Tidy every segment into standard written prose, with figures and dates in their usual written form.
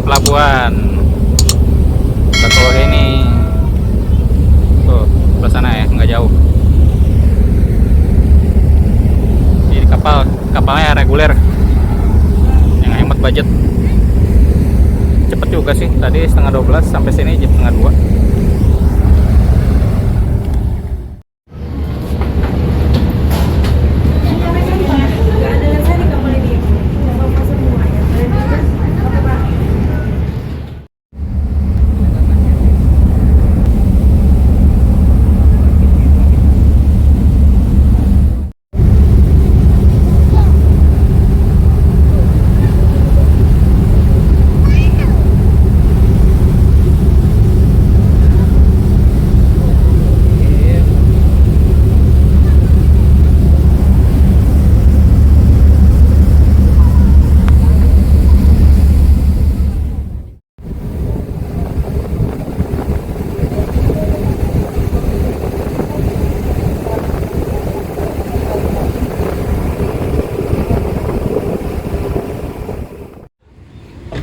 pelabuhan Bakauheni. Tuh, ke sana ya, nggak jauh. Jadi kapalnya reguler yang hemat budget. Cepet juga sih, tadi setengah 12 sampai sini jam setengah 2.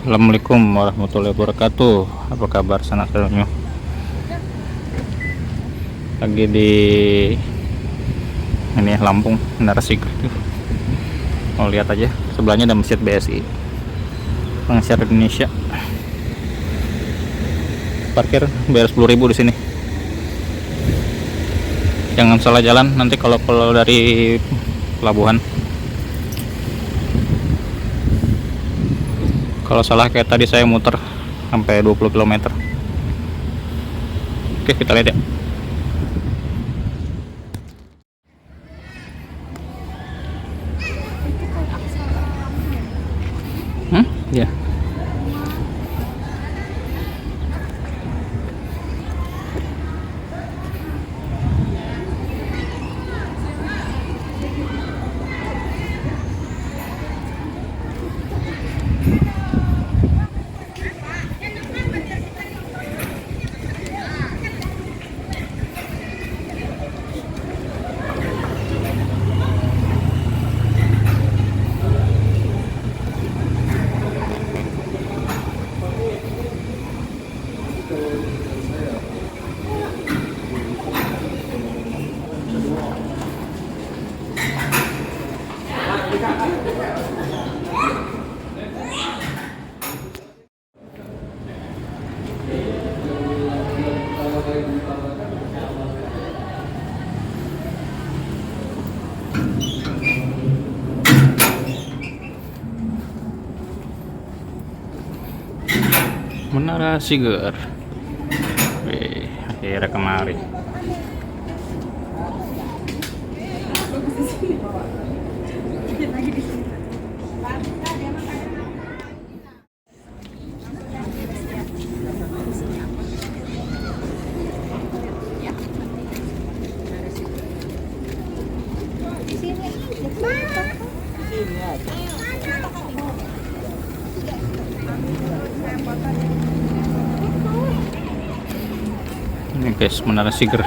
Assalamualaikum warahmatullahi wabarakatuh. Apa kabar sanak saudara? Lagi di ini Lampung, Menara Sigr. Mau lihat aja, sebelahnya ada Masjid BSI, Bank Syariah Indonesia. Parkir bayar 10.000 di sini. Jangan salah jalan nanti kalau dari pelabuhan. Kalau salah kayak tadi saya muter sampai 20 km. Oke, kita lihat ya. Ya. Menara Sigr. Wih, akhirnya kemari. Ini guys, Menara Sigr.